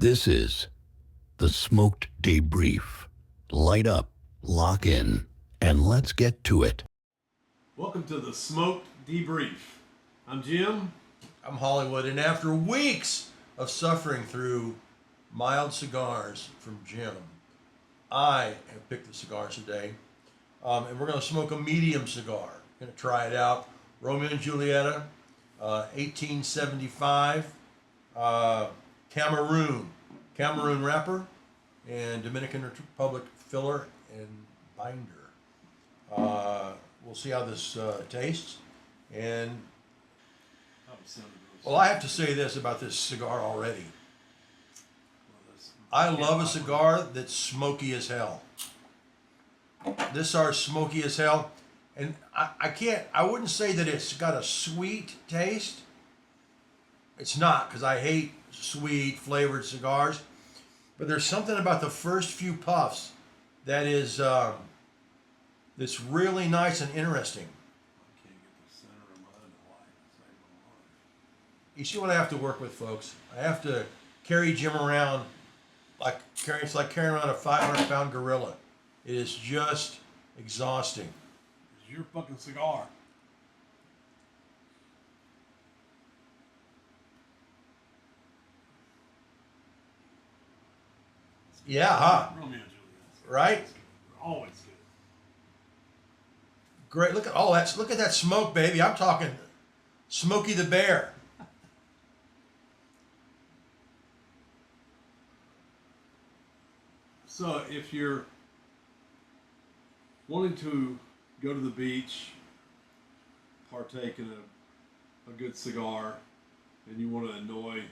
This is the Smoked Debrief. Light up, lock in, and let's get to it. Welcome to the Smoked Debrief. I'm Jim. I'm Hollywood, and after weeks of suffering through mild cigars from Jim, I have picked the cigars today, and we're going to smoke a medium cigar. Going to try it out. Romeo and Julieta, 1875, Cameroon wrapper, and Dominican Republic filler and binder. We'll see how this tastes. And well, I have to say this about this cigar already. I love a cigar that's smoky as hell. This cigar is smoky as hell. And I wouldn't say that it's got a sweet taste. It's not, because I hate sweet flavored cigars. But there's something about the first few puffs that is, that's really nice and interesting. You see what I have to work with, folks? I have to carry Jim around it's like carrying around a 500-pound gorilla. It is just exhausting. It's your fucking cigar. Yeah, huh? Romeo and Julieta. Right? Always good. Great. Look at that smoke, baby. I'm talking Smokey the Bear. So if you're wanting to go to the beach, partake in a good cigar, and you want to annoy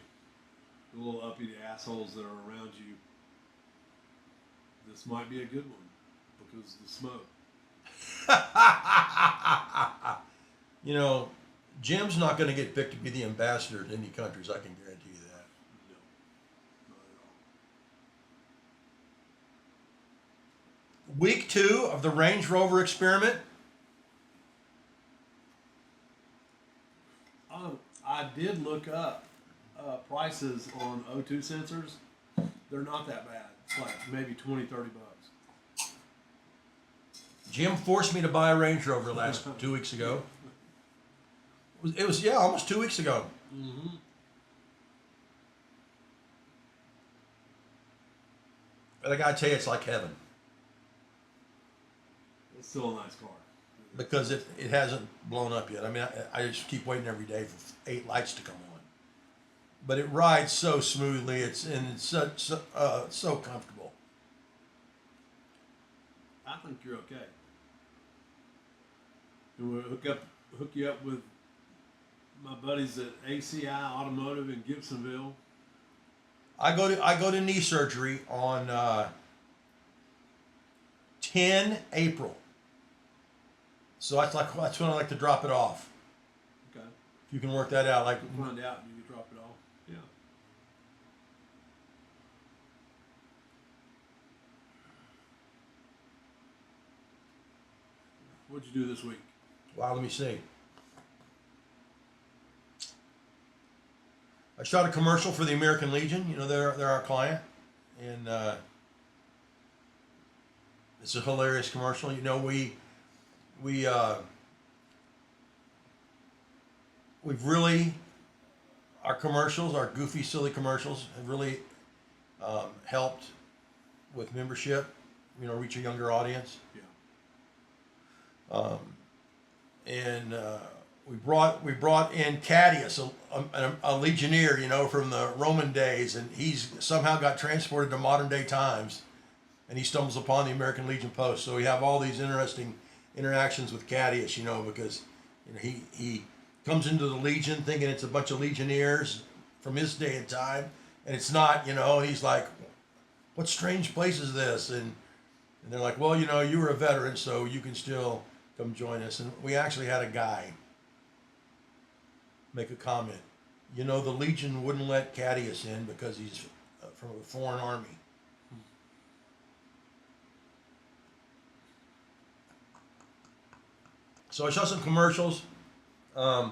the little uppity assholes that are around you, this might be a good one because of the smoke. You know, Jim's not going to get picked to be the ambassador to any countries. I can guarantee you that. No, not at all. Week 2 of the Range Rover experiment. I did look up prices on O2 sensors. They're not that bad. It's like maybe 20, 30 bucks. Jim forced me to buy a Range Rover 2 weeks ago. It was almost 2 weeks ago. Mm-hmm. But I gotta tell you, it's like heaven. It's still a nice car. Because it hasn't blown up yet. I mean, I just keep waiting every day for 8 lights to come on. But it rides so smoothly. It's so comfortable. I think you're okay. And we'll hook you up with my buddies at ACI Automotive in Gibsonville. I go to knee surgery on 10 April. So that's when I like to drop it off. Okay. If you can work that out, We'll find out and you can drop it off. Yeah. What'd you do this week? wow, let me see. I shot a commercial for the American Legion. You know, they're our client, and it's a hilarious commercial. You know, we've really, our commercials, our goofy, silly commercials, have really helped with membership. You know, reach a younger audience. Yeah. And we brought in Cadius, a legionnaire, you know, from the Roman days, and he's somehow got transported to modern day times, and he stumbles upon the American Legion post. So we have all these interesting interactions with Cadius, you know, because you know he comes into the Legion thinking it's a bunch of legionnaires from his day and time, and it's not, you know. He's like, what strange place is this? And they're like, well, you know, you were a veteran, so you can still come join us. And we actually had a guy make a comment. You know, the Legion wouldn't let Cadius in because he's from a foreign army. So I shot some commercials. I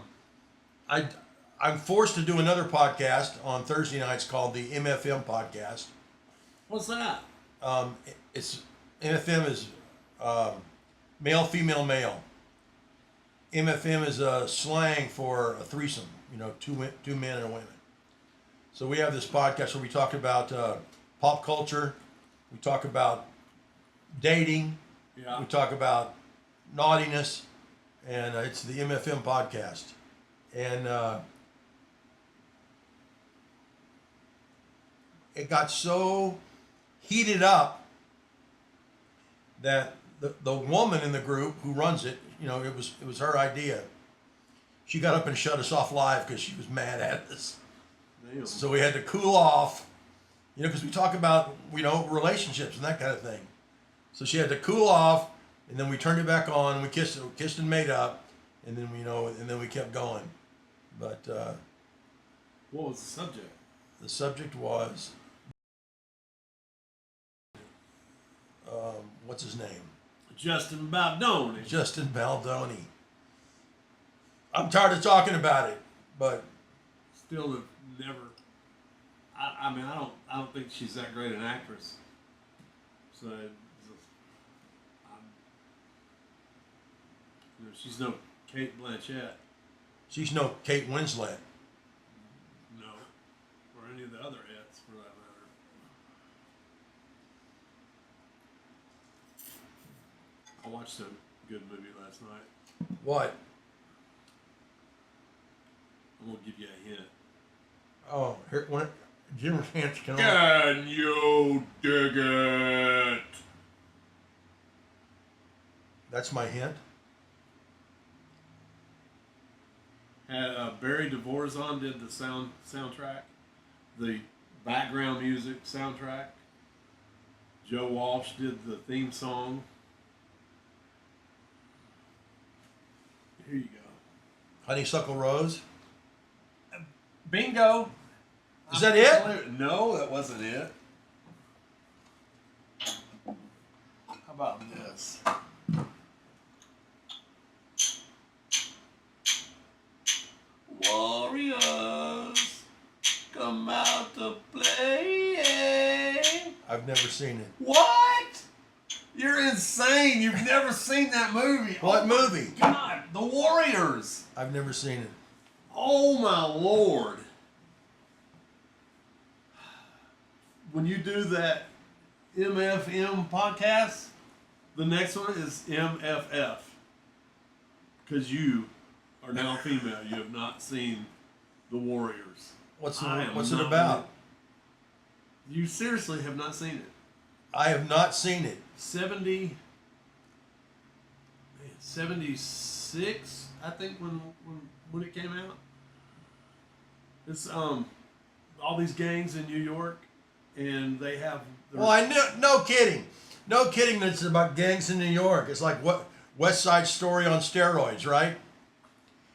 I'm forced to do another podcast on Thursday nights called the MFM podcast. What's that? It's MFM is male, female, male. MFM is a slang for a threesome. You know, two men and a women. So we have this podcast where we talk about pop culture, we talk about dating, Yeah. we talk about naughtiness, and it's the MFM podcast. And it got so heated up that the woman in the group who runs it, you know, it was her idea. She got up and shut us off live because she was mad at us. Damn. So we had to cool off, you know, because we talk about, you know, relationships and that kind of thing. So she had to cool off, and then we turned it back on, and we kissed and made up, and then we kept going. But What was the subject? the subject was, what's his name? Justin Baldoni. Justin Baldoni. I'm tired of talking about it, but Still have never. I mean, I don't think she's that great an actress. So, you know, she's no Kate Blanchett. she's no Kate Winslet. No, or any of the other hits for that matter. I watched a good movie last night. What? I'm gonna give you a hint. Oh, here, Jim Ranch can. Can you dig it? That's my hint. Had Barry DeVorzon did the soundtrack, the background music soundtrack. Joe Walsh did the theme song. Here you go. Honeysuckle Rose. Bingo. Is that it? No, that wasn't it. How about this? Warriors, come out to play. I've never seen it. What? You're insane. You've never seen that movie. What Oh my movie? God, The Warriors. I've never seen it. Oh my Lord. When you do that MFM podcast, the next one is MFF. Because you are now female. You have not seen The Warriors. What's I am it not about? You seriously have not seen it. I have not seen it. 76, I think, when it came out. It's all these gangs in New York, and they have. Well, I knew. No kidding. No kidding. That it's about gangs in New York. It's like what West Side Story on steroids, right?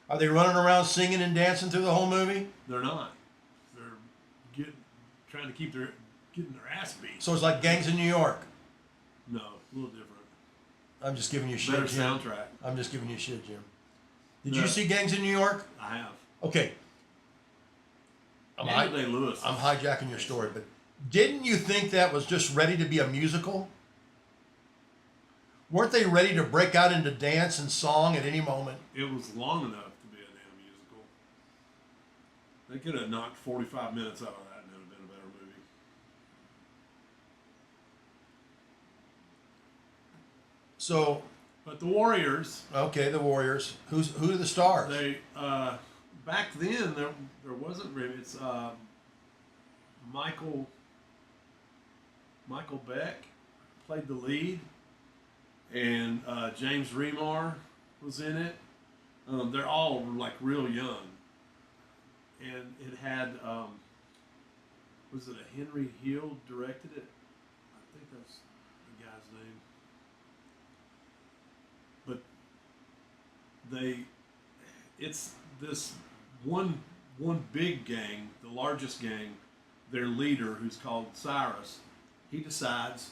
Are they running around singing and dancing through the whole movie? They're not. They're trying to getting their ass beat. So it's like gangs in New York. No, a little different. I'm just giving you shit, Better Jim. soundtrack. I'm just giving you shit, Jim. Did No. you see Gangs in New York? I have. Okay. Daniel Day-Lewis. I'm hijacking your story, but didn't you think that was just ready to be a musical? Weren't they ready to break out into dance and song at any moment? It was long enough to be a damn musical. They could have knocked 45 minutes out of that and it would have been a better movie. So, But the Warriors, okay, the Warriors. Who are the stars? they back then there wasn't really. It's Michael Beck played the lead, and James Remar was in it. They're all like real young, and it had was it a Henry Hill directed it? I think that's the guy's name. But it's this one big gang, the largest gang. Their leader, who's called Cyrus, he decides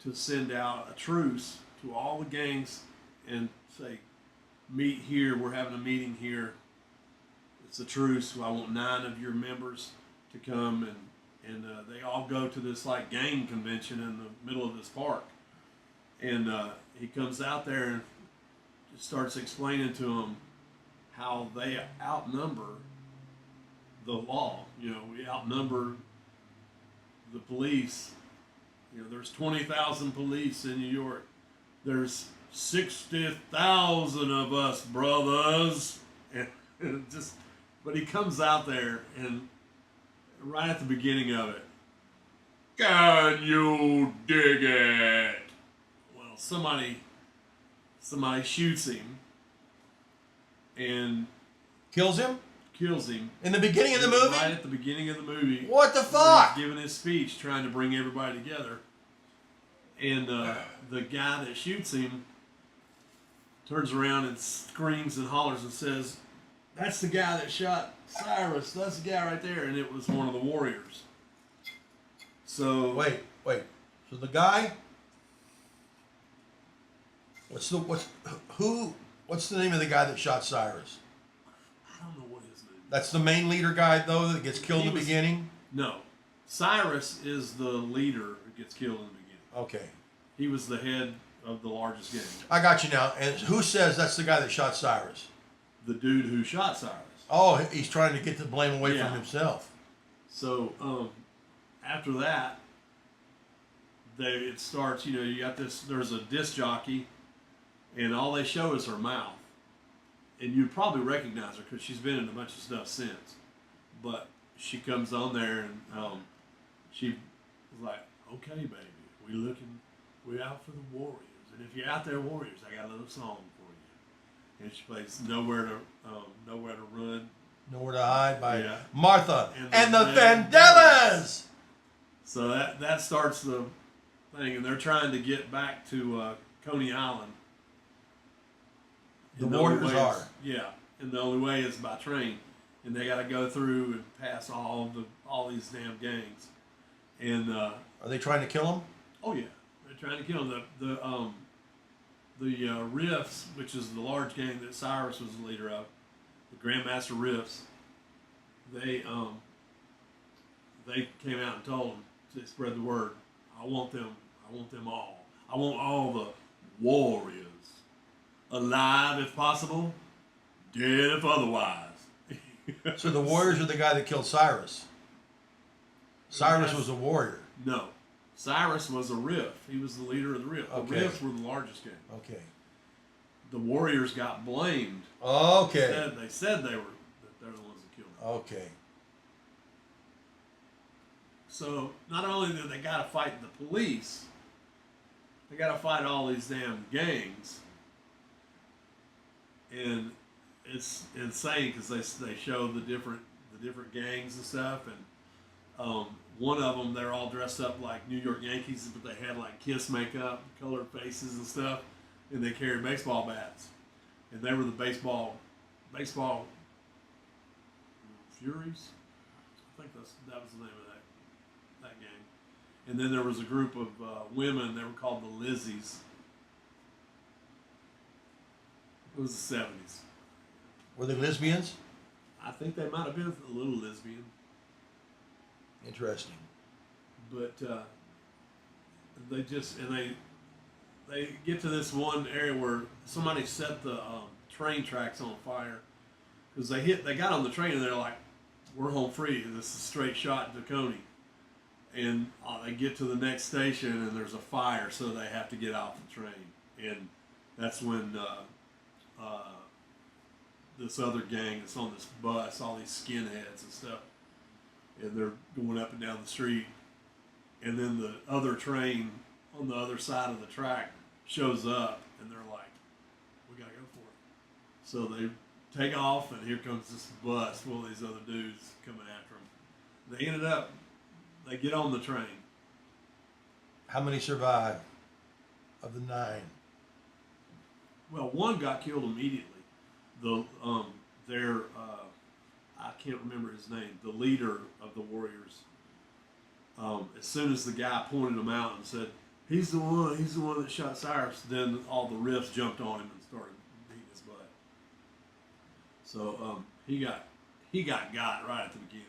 to send out a truce to all the gangs and say, meet here, we're having a meeting here it's a truce. I want 9 of your members to come, and they all go to this like gang convention in the middle of this park. And he comes out there and just starts explaining to them how they outnumber the law. You know, we outnumber the police. You know, there's 20,000 police in New York. There's 60,000 of us, brothers. And just, but he comes out there, and right at the beginning of it, can you dig it? Well, somebody shoots him and Kills him in the beginning of the movie. Right at the beginning of the movie. What the fuck? He's giving his speech, trying to bring everybody together, and the guy that shoots him turns around and screams and hollers and says, "That's the guy that shot Cyrus. That's the guy right there." And it was one of the warriors. So Wait. So the guy. What's the name of the guy that shot Cyrus? I don't know what his name is. That's the main leader guy though that gets killed in the beginning. No, Cyrus is the leader who gets killed in the beginning. Okay. He was the head of the largest gang. I got you now. And who says that's the guy that shot Cyrus? The dude who shot Cyrus. Oh, he's trying to get the blame away Yeah. from himself. So after that, it starts. You know, you got this. There's a disc jockey, and all they show is her mouth, and you probably recognize her because she's been in a bunch of stuff since. But she comes on there, and she was like, "Okay, baby, we out for the Warriors, and if you're out there, Warriors, I got a little song for you." And she plays "Nowhere to Run." Nowhere to Hide by Yeah. Martha and the Vandellas. Vandellas. So that starts the thing, and they're trying to get back to Coney Island. The And only Warriors way is- are. Yeah, and the only way is by train, and they got to go through and pass all these damn gangs, and Are they trying to kill him? oh yeah, they're trying to kill them. The Riffs, which is the large gang that Cyrus was the leader of, the Grandmaster Riffs, they came out and told them to spread the word. I want them all. I want all the warriors alive if possible, dead if otherwise. So the Warriors are the guy that killed Cyrus. Cyrus Yes. was a warrior. No, Cyrus was a Riff. He was the leader of the Riff. The Okay. Riffs were the largest gang. Okay. The Warriors got blamed. Okay. They said they're the ones that killed him. Okay. So not only do they got to fight the police, they got to fight all these damn gangs, and it's insane because they show the different gangs and stuff, and one of them they're all dressed up like New York Yankees, but they had like Kiss makeup, colored faces and stuff, and they carried baseball bats, and they were the baseball Furies. I think that was the name of that gang. And then there was a group of women. They were called the Lizzies. It was the 70s. Were they lesbians? I think they might have been a little lesbian, Interesting. but they get to this one area where somebody set the train tracks on fire because they got on the train and they're like, "We're home free. This is a straight shot to Coney." And they get to the next station and there's a fire, so they have to get off the train. And that's when this other gang that's on this bus, all these skinheads and stuff, and they're going up and down the street. And then the other train on the other side of the track shows up, and they're like, "We gotta go for it." So they take off, and here comes this bus full of these other dudes coming after them. They get on the train. How many survived of the 9? Well, one got killed immediately. I can't remember his name. The leader of the Warriors. As soon as the guy pointed him out and said, "He's the one that shot Cyrus," then all the Riffs jumped on him and started beating his butt. So he got he got right at the beginning.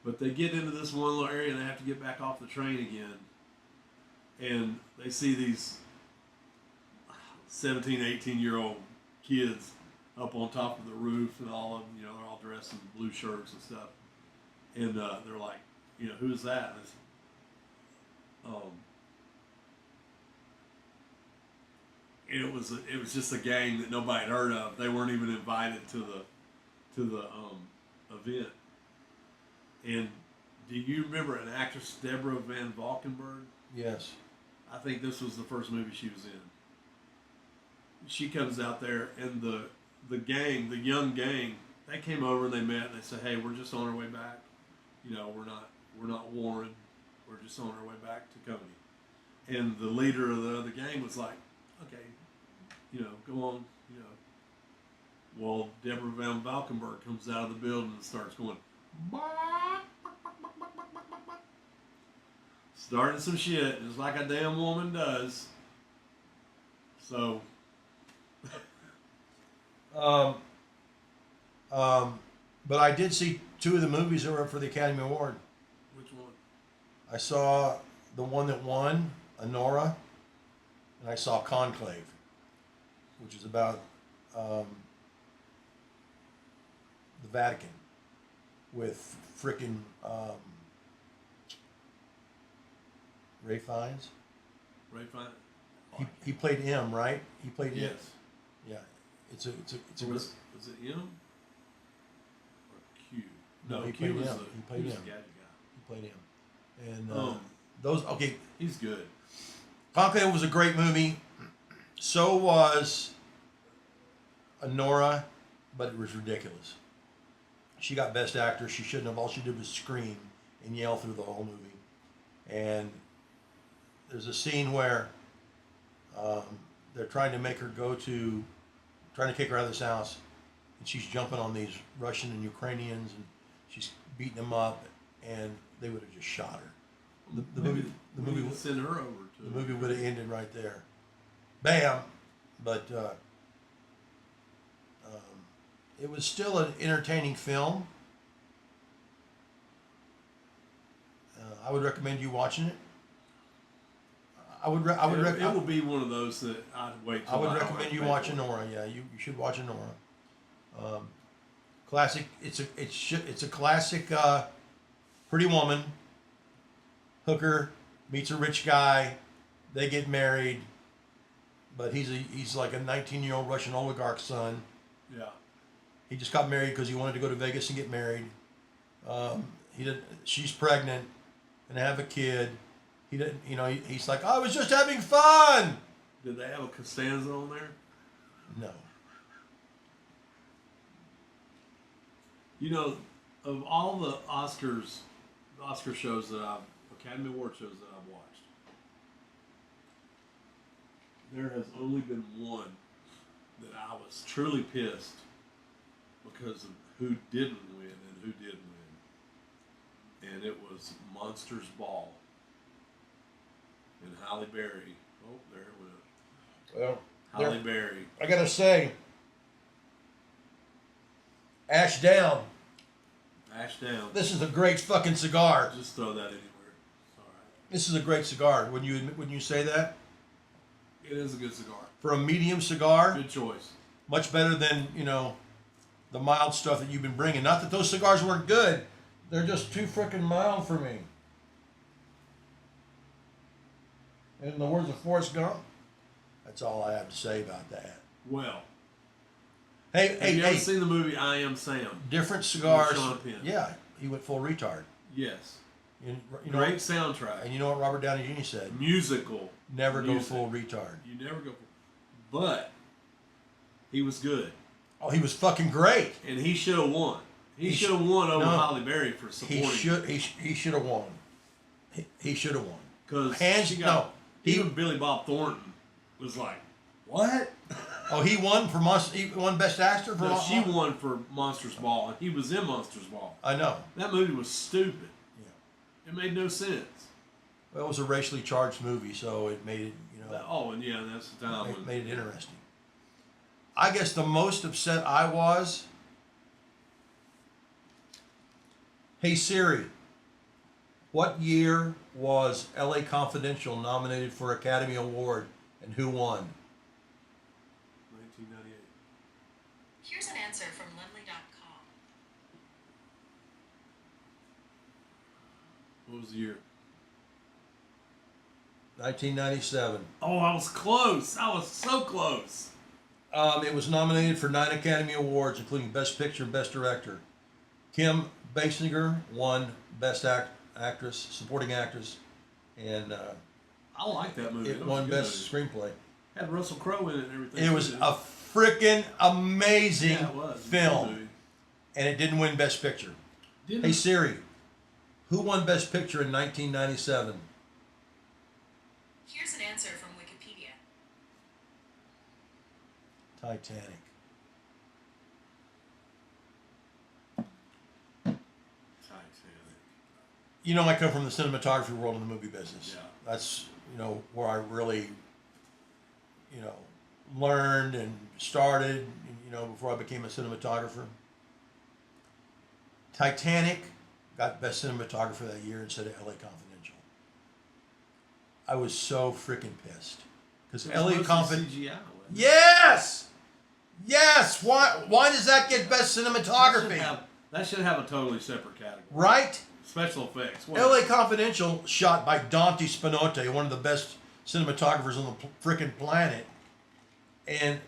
But they get into this one little area and they have to get back off the train again. And they see these 17, 18-year-old kids up on top of the roof, and all of them, they're all dressed in blue shirts and stuff. And they're like, who's that? And it was just a gang that nobody had heard of. They weren't even invited to the event. And do you remember an actress, Deborah Van Valkenburg? Yes. I think this was the first movie she was in. She comes out there, and the gang, the young gang, they came over and they met, and they said, "Hey, we're just on our way back. We're not Warren. We're just on our way back to Coney." And the leader of the other gang was like, "Okay, go on, Well, Deborah Van Valkenburg comes out of the building and starts going, starting some shit, just like a damn woman does. So, but I did see two of the movies that were up for the Academy Award. which one? I saw the one that won, Honora, and I saw Conclave, which is about the Vatican with frickin' Ray Fiennes. Ray Fiennes. He played M, right? He played Yes. Yeah. It's a Was it M? Or Q? No, he Q played was him. the He played he was him. the gadget guy. He played him. And those, okay, He's good. Conclave was a great movie. So was Honora, but it was ridiculous. She got Best Actress. She shouldn't have. All she did was scream and yell through the whole movie. And there's a scene where they're trying to make her trying to kick her out of this house, and she's jumping on these Russian and Ukrainians, and she's beating them up, and they would have just shot her. The movie would send her over to the movie would have ended right there. Bam! But it was still an entertaining film. I would recommend you watching it. It will be one of those that I'd wait till I would I recommend you watch Honora. Yeah, you should watch Honora. Classic. It's a classic. Pretty woman. Hooker meets a rich guy. They get married, but he's like a 19-year-old Russian oligarch's son. Yeah. He just got married because he wanted to go to Vegas and get married. She's pregnant and have a kid. He didn't. He's like, I was just having fun. Did they have a Costanza on there? No. Of all the Oscar shows Academy Award shows that I've watched, there has only been one that I was truly pissed because of who didn't win and who did win. And it was Monsters Ball. And Halle Berry. Oh, there it went. Well, Halle Berry. I gotta say, Ash Down. Ash down. This is a great fucking cigar. Just throw that anywhere. It's all right. This is a great cigar. Wouldn't you say that? It is a good cigar. For a medium cigar, Good choice. much better than the mild stuff that you've been bringing. Not that those cigars weren't good. They're just too freaking mild for me. In the words of Forrest Gump, that's all I have to say about that. Well, Have you ever seen the movie I Am Sam? different cigars. With Sean Penn? Yeah, he went full retard. Yes. You know, Great soundtrack. and you know what Robert Downey Jr. said? Musical. Never Music. go full retard. You never go. But he was good, Oh, he was fucking great. and he should have won. He should have won over Halle Berry for supporting. He should have won. He should have won. Because even Billy Bob Thornton was like, "What?" Oh, he won for He won Best Actor for. No, she won for Monsters Ball, and he was in Monsters Ball. I know. That movie was stupid. Yeah. It made no sense. Well, it was a racially charged movie, so it made it. Oh, and yeah, that's the time when Made it interesting. I guess the most upset I was Hey Siri, what year was L.A. Confidential nominated for Academy Award and who won? 1998. Here's an answer from Lemley.com. What was the year? 1997. Oh, I was close. I was so close. It was nominated for 9 Academy Awards, including Best Picture and Best Director. Kim Basinger won Best Actress, Supporting Actress, and I like that movie. it That was won a good Best movie. Screenplay. Had Russell Crowe in it and everything. It was too. a freaking amazing Yeah, it was. It was a good film, movie. and it didn't win Best Picture. Didn't Hey it? Siri, who won Best Picture in 1997? Here's an answer from Wikipedia. Titanic. Titanic. You know, I come from the cinematography world in the movie business. Yeah. That's, where I really, learned and started, before I became a cinematographer. Titanic got Best Cinematographer that year instead of LA Confidential. I was so freaking pissed. Because It was LA mostly Confidential. CGI, wasn't it? Yes! Yes! Why does that get Best That Cinematography? should have a totally separate category. Right? Special effects. LA Confidential, shot by Dante Spinotti, one of the best cinematographers on the frickin' planet. And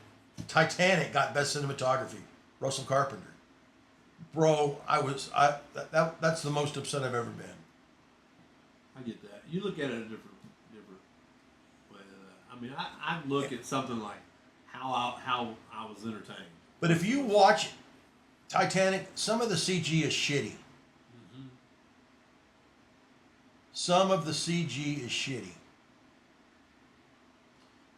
Titanic got Best Cinematography. Russell Carpenter. Bro, that's the most upset I've ever been. I get that. You look at it a different way than that. I mean, I look at something like how I was entertained. But if you watch Titanic, some of the CG is shitty. Some of the CG is shitty.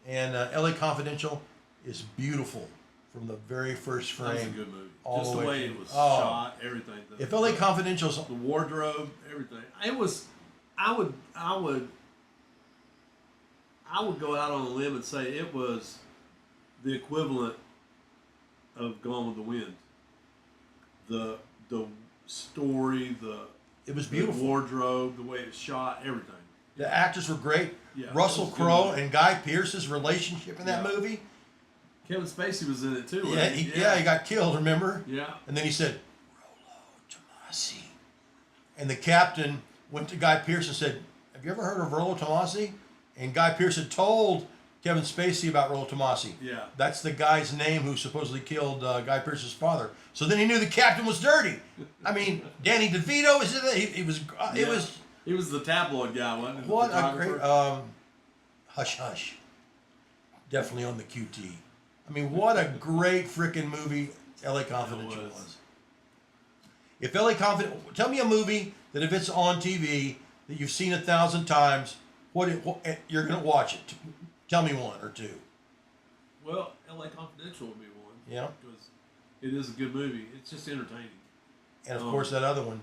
And LA Confidential is beautiful from the very first frame. That was a good movie. all Just the the way way through. it was Oh. shot, everything. If LA Confidential's The wardrobe, everything. It was. I would go out on a limb and say it was the equivalent of Gone with the Wind. The story, it was the beautiful. wardrobe, the way it was shot, everything. The actors were great. Yeah, Russell it was Crowe good. and Guy Pearce's relationship in that Yeah. movie. Kevin Spacey was in it too. Yeah, wasn't he he? got killed, remember? Yeah. And then he said, Rollo Tomasi. And the captain went to Guy Pearce and said, have you ever heard of Rollo Tomasi? And Guy Pearce had told Kevin Spacey about Rollo Tomasi. Yeah. That's the guy's name who supposedly killed Guy Pearce's father. So then he knew the captain was dirty. I mean, Danny DeVito was in it. He was. It Yeah. was. He was the tabloid guy, wasn't he? The What a photographer? great. Hush Hush. Definitely on the QT. I mean, what a great freaking movie LA Confidential was. was. If LA Confidential, tell me a movie that if it's on TV that you've seen 1,000 times, you're gonna watch it. Tell me one or two. Well, L.A. Confidential would be one. Yeah. Because it is a good movie. It's just entertaining. And of course that other one.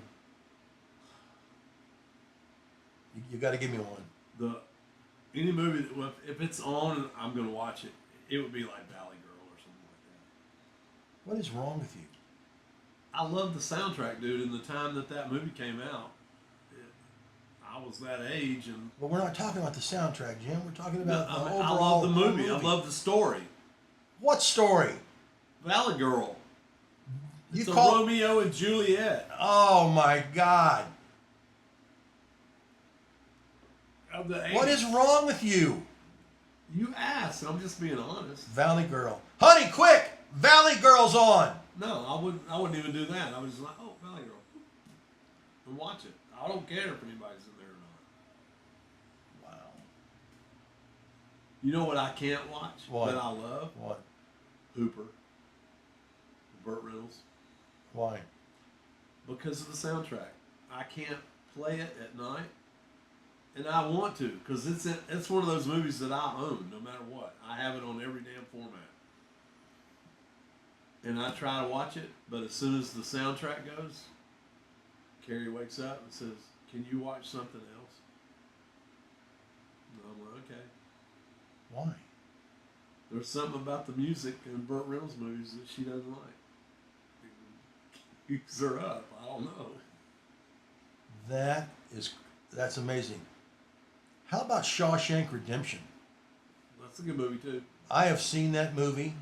You got to give me one. Any movie that, well, if it's on, I'm going to watch it. It would be like Valley Girl or something like that. What is wrong with you? I love the soundtrack, dude. In the time that movie came out, I was that age, and Well, we're not talking about the soundtrack, Jim. We're talking about the I overall love the movie. I love the story. What story? Valley Girl. You It's a call? Romeo and Juliet. Oh my God! Of the What 80s. is wrong with you? You asked. I'm just being honest. Valley Girl, honey, quick! Valley Girl's on. No, I wouldn't even do that. I was just like, oh, Valley Girl, and watch it. I don't care if anybody's in there or not. Wow. You know what I can't watch? What? That I love? What? Hooper. Burt Reynolds. Why? Because of the soundtrack. I can't play it at night, and I want to because it's one of those movies that I own no matter what. I have it on every damn format, and I try to watch it. But as soon as the soundtrack goes, Carrie wakes up and says, "Can you watch something else?" And I'm like, "Okay." Why? There's something about the music in Burt Reynolds movies that she doesn't like. It keeps her up. I don't know. That's amazing. How about Shawshank Redemption? That's a good movie too. I have seen that movie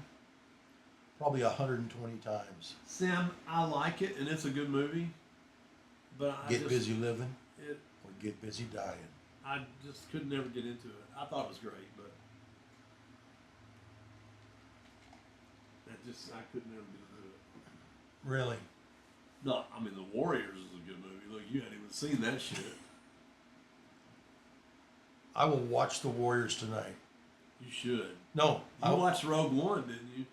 probably 120 times. Sam, I like it, and it's a good movie. But Get busy living It, or get busy dying. I just could never get into it. I thought it was great, but I could never get into it. Really? No, I mean The Warriors is a good movie. Look, you hadn't even seen that shit. I will watch The Warriors tonight. You should. No, You watched Rogue One, didn't you?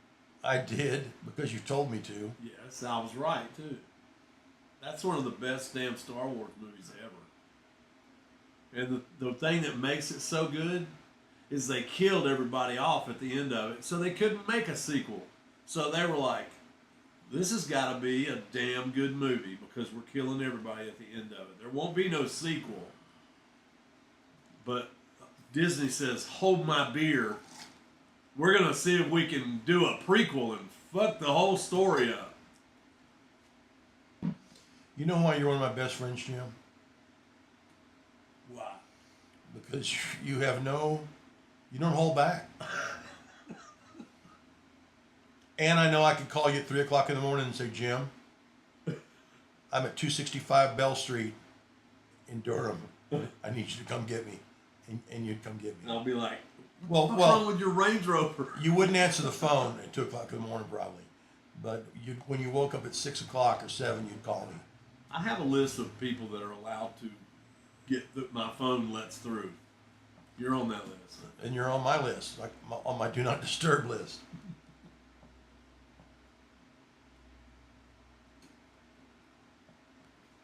I did because you told me to. Yes, I was right too. That's one of the best damn Star Wars movies ever. And the thing that makes it so good is they killed everybody off at the end of it, so they couldn't make a sequel. So they were like, this has got to be a damn good movie because we're killing everybody at the end of it. There won't be no sequel. But Disney says, hold my beer. We're going to see if we can do a prequel and fuck the whole story up. You know why you're one of my best friends, Jim? Why? Because you don't hold back. And I know I could call you at 3 o'clock in the morning and say, Jim, I'm at 265 Bell Street in Durham. I need you to come get me. And you'd come get And me. I'll be like, Well, what's wrong with your Range Rover? you wouldn't answer the phone at 2 o'clock in the morning probably. But when you woke up at 6 o'clock or 7, you'd call me. I have a list of people that are allowed to get my phone lets through. You're on that list. And you're on my list, like on my do not disturb list.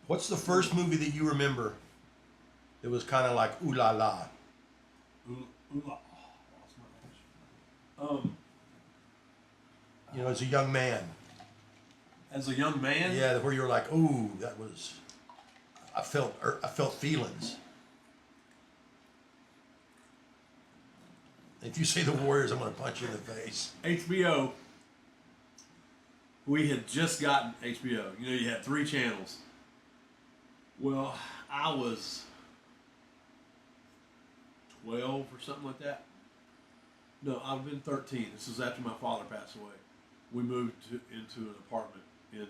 What's the first movie that you remember that was kind of like ooh la la? Ooh, ooh, oh, lost my action. You know, as a young man. As a young man, Yeah, where you were like, ooh, that was. I felt feelings. If you say The Warriors, I'm going to punch you in the face. HBO. We had just gotten HBO. You know, you had 3 channels. Well, I was 12 or something like that. No, I've been 13. This was after my father passed away. We moved into an apartment in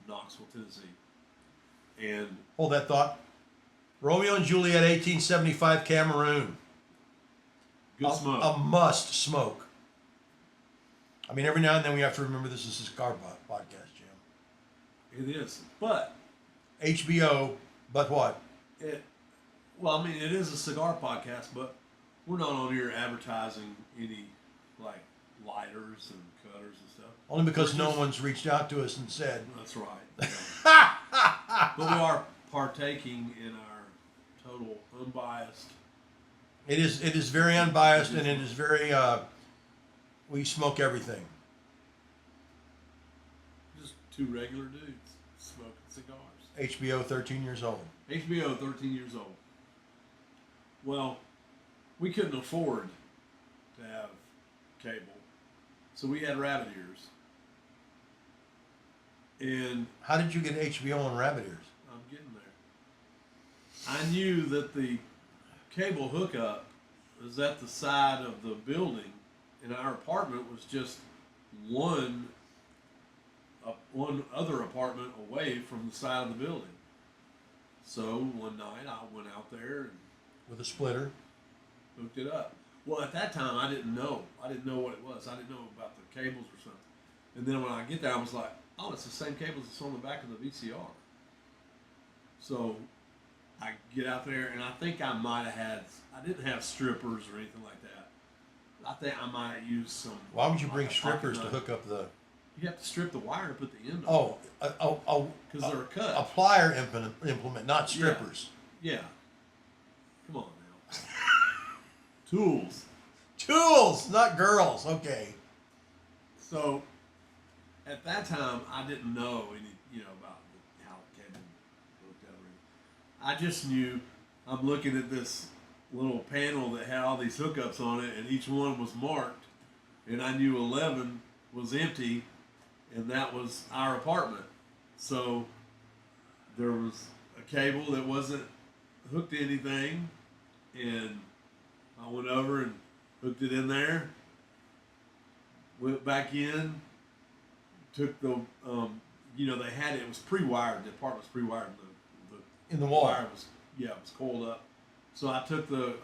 Knoxville, Tennessee. And Hold that thought. Romeo and Juliet, 1875, Cameroon. good smoke. A must smoke. I mean, every now and then we have to remember this is a Cigar podcast, Jim. It is. But HBO, but what? well, I mean, it is a cigar podcast, but we're not on here advertising any like lighters and cutters and stuff. Only because no one's reached out to us and said. That's right. Yeah. But we are partaking in our total unbiased. It is very unbiased and it is very, we smoke everything. Just 2 regular dudes smoking cigars. HBO, 13 years old. HBO, 13 years old. Well, we couldn't afford to have cable, so we had rabbit ears. And How did you get HBO on rabbit ears? I'm getting there. I knew that the cable hookup was at the side of the building, and our apartment was just one other apartment away from the side of the building. So one night I went out there and With a splitter. hooked it up. Well, at that time I didn't know. I didn't know what it was. I didn't know about the cables or something. And then when I get there, I was like, oh, it's the same cables that's on the back of the VCR. So I get out there, and I think I might have had, I didn't have strippers or anything like that. I think I might have used some. Why would you bring like a pocket strippers to knife. hook up the... You have to strip the wire and put the end on. Because they're cut. A plier implement, not strippers. Yeah. Come on now. Tools. Tools, not girls. Okay. So, at that time, I didn't know any, about how cable hooked up. I just knew I'm looking at this little panel that had all these hookups on it, and each one was marked, and I knew 11 was empty, and that was our apartment. So, there was a cable that wasn't hooked to anything, and I went over and hooked it in there. Went back in, took the they had it was pre-wired. The part was pre-wired. In the wall. Wire was it was coiled up. So I took the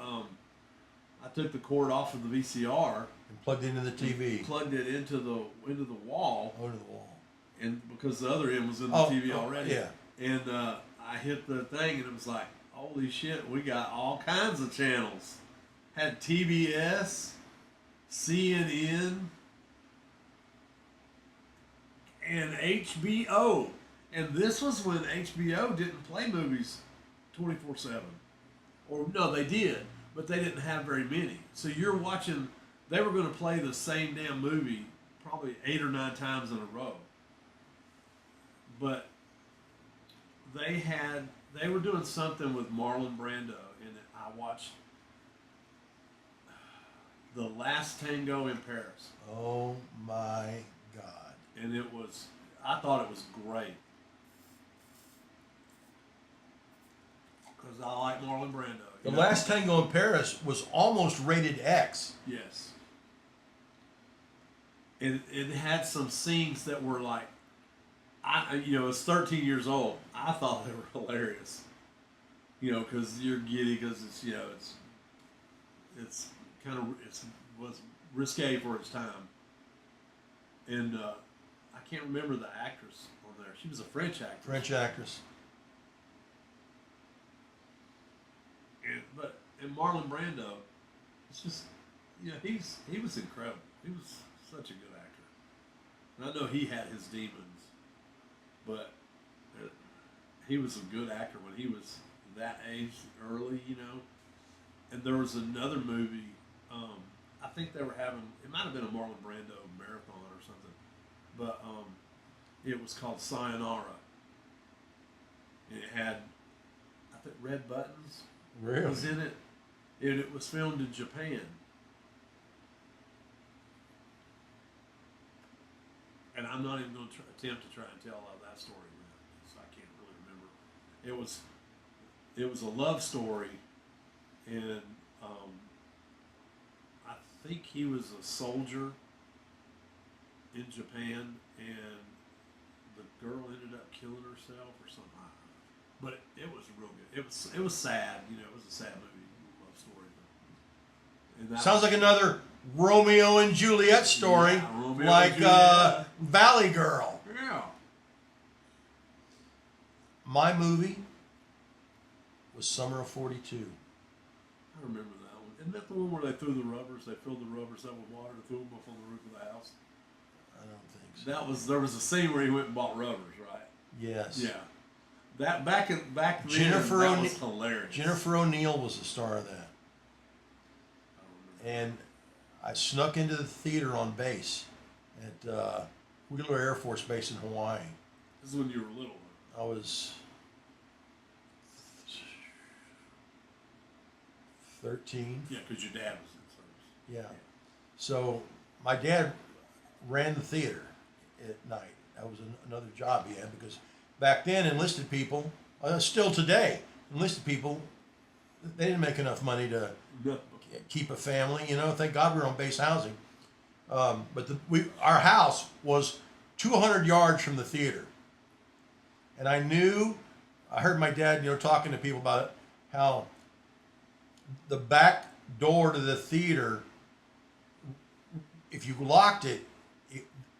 cord off of the VCR And plugged into the TV. plugged it into the wall, Over the wall. and because the other end was in the TV already. Yeah. And I hit the thing, and it was like, holy shit, we got all kinds of channels. Had TBS, CNN, and HBO. And this was when HBO didn't play movies 24/7. Or no, they did, but they didn't have very many. So you're watching, they were going to play the same damn movie probably 8 or 9 times in a row. But they were doing something with Marlon Brando, and I watched The Last Tango in Paris. Oh my God. And I thought it was great. Because I like Marlon Brando. The Last Tango in Paris was almost rated X. Yes. It had some scenes that were like, it's 13 years old. I thought they were hilarious. Because you're giddy because it's was risque for its time. And I can't remember the actress on there. She was a French actress. French actress. And Marlon Brando, it's just, he was incredible. He was such a good actor. And I know he had his demons, but he was a good actor when he was that age, early, And there was another movie, I think they were having, it might have been a Marlon Brando marathon or something, but it was called Sayonara. And it had, I think, Red Buttons. Really? Was in it, and it was filmed in Japan. And I'm not even going to attempt to try and tell that story now, because I can't really remember. It was a love story, and I think he was a soldier in Japan, and the girl ended up killing herself or something. But it was real good. It was sad, it was a sad movie, love story. But, Sounds like another Romeo and Juliet story, Romeo like and Juliet. Valley Girl. Yeah. My movie was Summer of '42. I remember that one. Isn't that the one where they threw the rubbers? They filled the rubbers up with water and threw them up on the roof of the house. I don't think so. There was a scene where he went and bought rubbers, right? Yes. Yeah. That back then, Jennifer that O'Ne- was hilarious. Jennifer O'Neill was the star of that. And I snuck into the theater on base at Wheeler Air Force Base in Hawaii. This is when you were little. I was 13. Yeah, because your dad was in service. Yeah. So my dad ran the theater at night. That was another job he had, because back then enlisted people, still today, enlisted people, they didn't make enough money to No. keep a family. Thank God we were on base housing. But our house was 200 yards from the theater. And I heard my dad, talking to people about it, how the back door to the theater, if you locked it,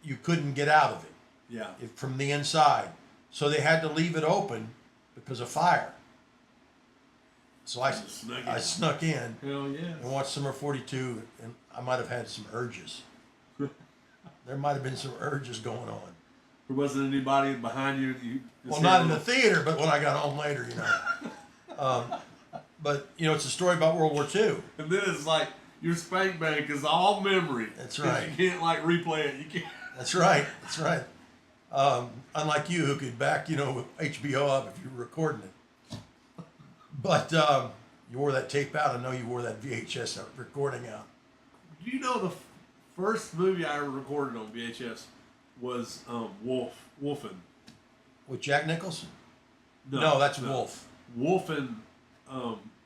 you couldn't get out of it. Yeah. From the inside. So they had to leave it open because of fire. So I snuck in Hell yeah. and watched Summer 42, and I might have had some urges. There might have been some urges going on. There wasn't anybody behind you. Well, not in the theater, but when I got home later, But, it's a story about World War II. And then it's like your spank bank is all memory. That's right. You can't replay it. You can't. That's right. That's right. Unlike you, who could back, HBO up if you were recording it. But you wore that tape out. I know you wore that VHS recording out. Do you know the first movie I ever recorded on VHS was Wolfen? With Jack Nicholson? No, that's Wolf. Wolf and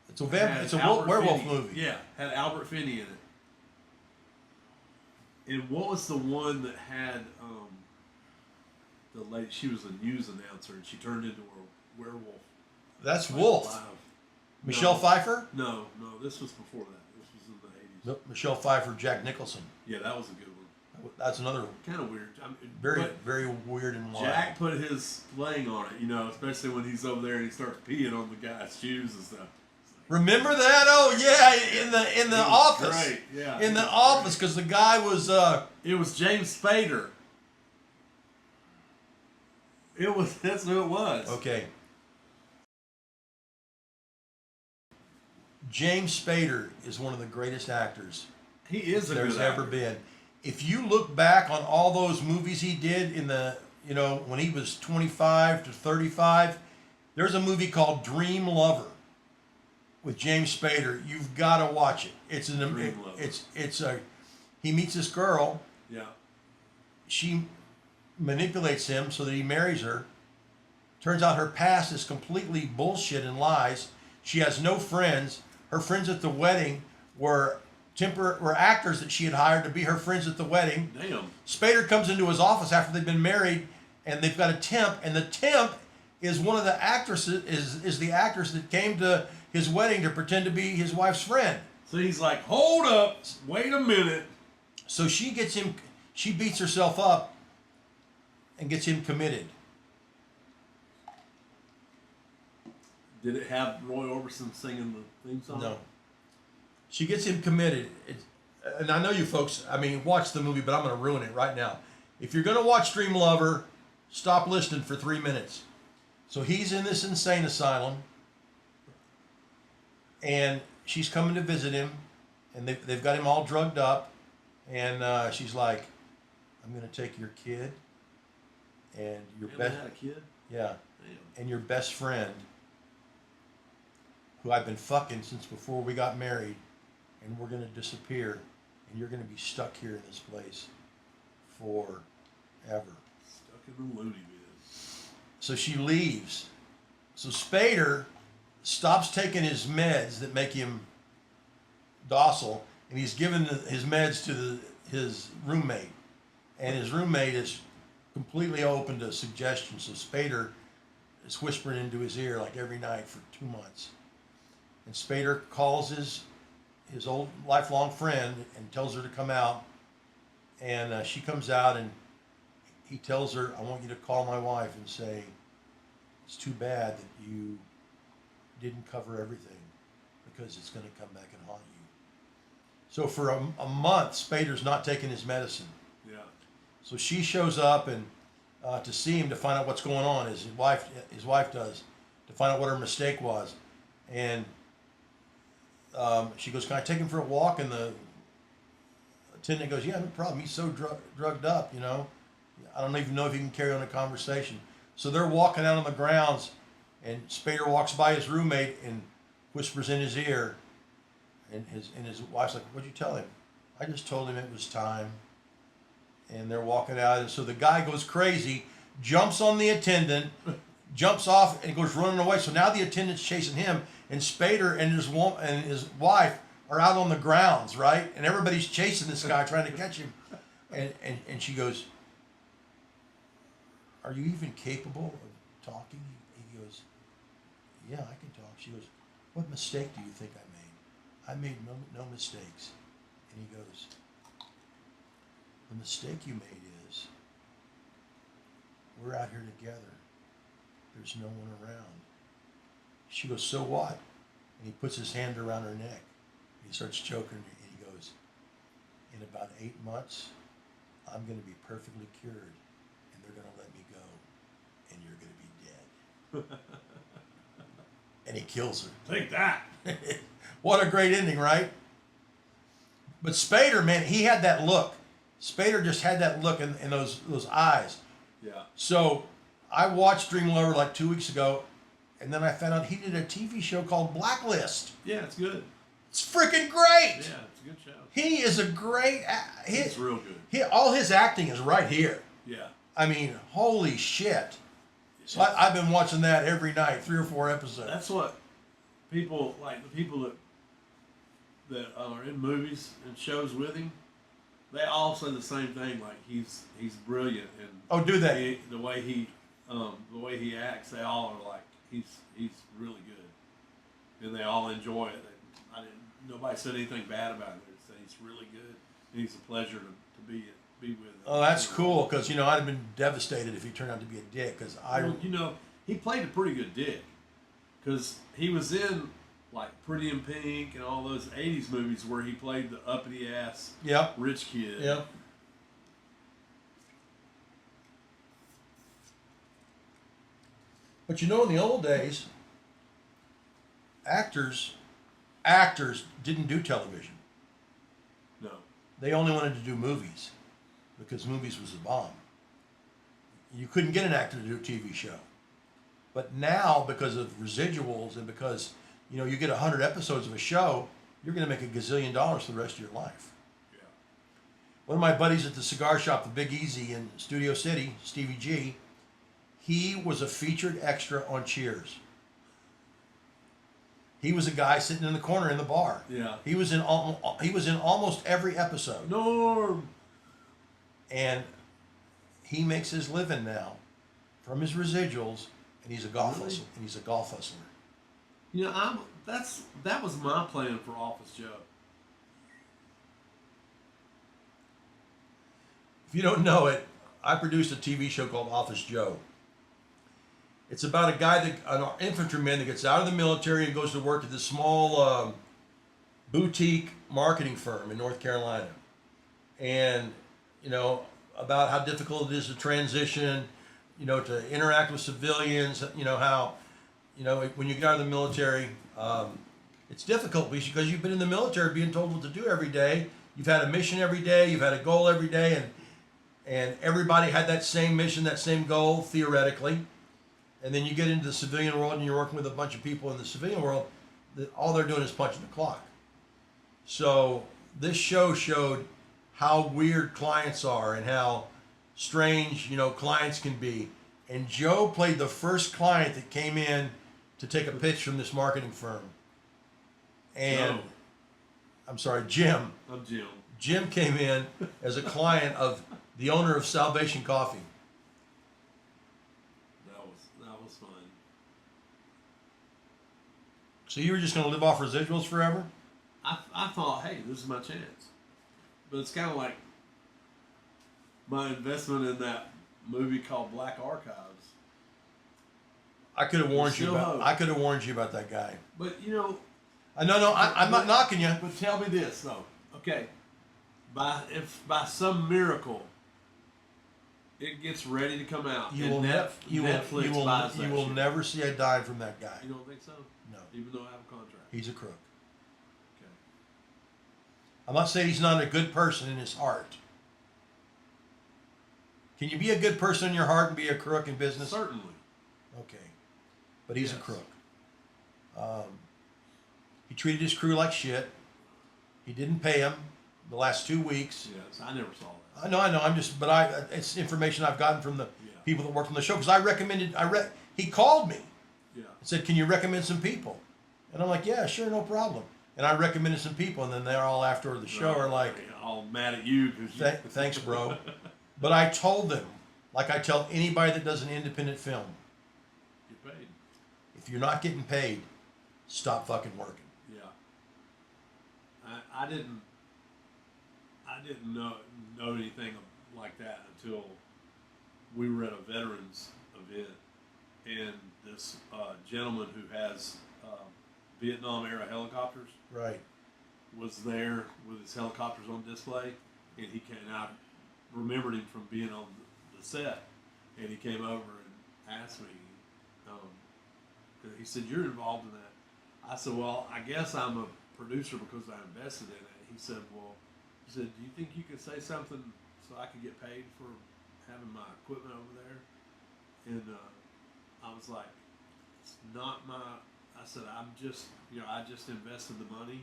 It's a had it's a Albert werewolf Finney. movie. Yeah, had Albert Finney in it. And what was the one that had the lady? She was a news announcer, and she turned into a werewolf. That's Wolf. Live. Michelle Pfeiffer? No, this was before that. This was in the 80s. No, Michelle Pfeiffer, Jack Nicholson. Yeah, that was a good one. That's another Kind of weird. I mean, very but very weird and wild. Jack put his slang on it, especially when he's over there and he starts peeing on the guy's shoes and stuff. Remember that? Oh yeah, in the office. Great, yeah. In the office, because the guy was. It was James Spader. That's who it was. Okay. James Spader is one of the greatest actors He is a there's good ever actor. been. If you look back on all those movies he did in the, when he was 25 to 35, there's a movie called Dream Lover with James Spader. You've got to watch it. It's Dream Lover. He meets this girl. Yeah. She manipulates him so that he marries her. Turns out her past is completely bullshit and lies. She has no friends. Her friends at the wedding were actors that she had hired to be her friends at the wedding. Damn. Spader comes into his office after they've been married, and they've got a temp, and the temp is one of the actresses, is the actress that came to his wedding to pretend to be his wife's friend. So he's like, hold up, wait a minute. So she beats herself up and gets him committed. Did it have Roy Orbison singing the theme song? No. She gets him committed. And I know you folks, watch the movie, but I'm going to ruin it right now. If you're going to watch Dream Lover, stop listening for 3 minutes. So he's in this insane asylum, and she's coming to visit him, and they've got him all drugged up, and she's like, I'm going to take your kid and your You best, had a kid? yeah, Damn. and your best friend, who I've been fucking since before we got married, and we're going to disappear, and you're going to be stuck here in this place forever. Stuck in the loony bin. So she leaves. So Spader stops taking his meds that make him docile, and he's given his meds to his roommate. And his roommate is completely open to suggestions. So Spader is whispering into his ear like every night for 2 months. And Spader calls his old lifelong friend and tells her to come out. And she comes out, and he tells her, I want you to call my wife and say, it's too bad that you didn't cover everything, because it's going to come back and haunt you. So for a month, Spader's not taking his medicine. Yeah. So she shows up and to see him, to find out what's going on, as his wife does, to find out what her mistake was. And she goes, can I take him for a walk? And the attendant goes, yeah, no problem. He's so drugged up, I don't even know if he can carry on a conversation. So they're walking out on the grounds, and Spader walks by his roommate and whispers in his ear. And his wife's like, what'd you tell him? I just told him it was time. And they're walking out, and so the guy goes crazy, jumps on the attendant, jumps off, and goes running away. So now the attendant's chasing him, and Spader and his wife are out on the grounds, right? And everybody's chasing this guy, trying to catch him. And she goes, are you even capable of talking? He goes, yeah, I can talk. She goes, what mistake do you think I made? I made no mistakes. And he goes, the mistake you made is, we're out here together. There's no one around. She goes, so what? And he puts his hand around her neck. He starts choking her, and he goes, in about 8 months, I'm going to be perfectly cured, and they're going to let me go, and you're going to be dead. And he kills her. Take that. What a great ending, right? But Spader, man, he had that look. Spader just had that look in those eyes. Yeah. So I watched Dream Lover like 2 weeks ago, and then I found out he did a TV show called Blacklist. Yeah, it's good. It's freaking great. Yeah, it's a good show. He is a great. It's real good. All his acting is right here. Yeah. I mean, holy shit. So I've been watching that every night, 3 or 4 episodes. That's what people like. The people that are in movies and shows with him, they all say the same thing. Like he's brilliant, and Oh, do they? the way he acts, they all are like he's really good, and they all enjoy it. Nobody said anything bad about it. They said he's really good, and he's a pleasure to be with him. Oh, that's cool, because, I'd have been devastated if he turned out to be a dick, because Well, he played a pretty good dick, because he was in like Pretty in Pink and all those '80s movies where he played the uppity ass Yep. rich kid. Yep. But in the old days, actors didn't do television. No. They only wanted to do movies, because movies was a bomb. You couldn't get an actor to do a TV show. But now, because of residuals and because, you get 100 episodes of a show, you're going to make $1 gazillion for the rest of your life. Yeah. One of my buddies at the cigar shop, the Big Easy in Studio City, Stevie G, he was a featured extra on Cheers. He was a guy sitting in the corner in the bar. Yeah. He was in almost every episode. Norm. And he makes his living now from his residuals, and he's a golf Really? hustler. And he's a golf hustler. That was my plan for Office Joe. If you don't know it, I produced a TV show called Office Joe. It's about a guy an infantryman that gets out of the military and goes to work at this small boutique marketing firm in North Carolina. And, about how difficult it is to transition, to interact with civilians, how, when you get out of the military, it's difficult because you've been in the military being told what to do every day. You've had a mission every day, you've had a goal every day, and everybody had that same mission, that same goal, theoretically. And then you get into the civilian world and you're working with a bunch of people in the civilian world that all they're doing is punching the clock. So this show showed how weird clients are and how strange, clients can be. And Joe played the first client that came in to take a pitch from this marketing firm. And Joe. I'm sorry, Jim. I'm Jim. Jim came in as a client of the owner of Salvation Coffee. That was fun. So you were just going to live off residuals forever? I thought, hey, this is my chance. But it's kind of like my investment in that movie called Black Archives. I could have warned you Still about. hope. I could have warned you about that guy. But No, I'm not knocking you. But tell me this though. Okay. If by some miracle it gets ready to come out, You and will Netflix buys that you will shit. never see a dime from that guy. You don't think so? No, Even though I have a contract. he's a crook. Okay. I'm not saying he's not a good person in his heart. Can you be a good person in your heart and be a crook in business? Certainly. Okay, but he's a Yes. crook. He treated his crew like shit. He didn't pay them the last 2 weeks. Yes, I never saw that. I know. It's information I've gotten from the Yeah. people that worked on the show, because he called me Yeah. and said, "Can you recommend some people?" And I'm like, "Yeah, sure, no problem." And I recommended some people, and then they're all after the show are like, all mad at you because "Thanks, bro." But I told them, like I tell anybody that does an independent film, Get paid. if you're not getting paid, stop fucking working. Yeah. I didn't know anything like that until we were at a veterans event, and this gentleman who has Vietnam era helicopters Right. was there with his helicopters on display, and he came out. Remembered him from being on the set, and he came over and asked me. He said, "You're involved in that." I said, "Well, I guess I'm a producer because I invested in it." He said, "Do you think you could say something so I could get paid for having my equipment over there?" And I was like, "It's not my." I said, "I'm just, I just invested the money.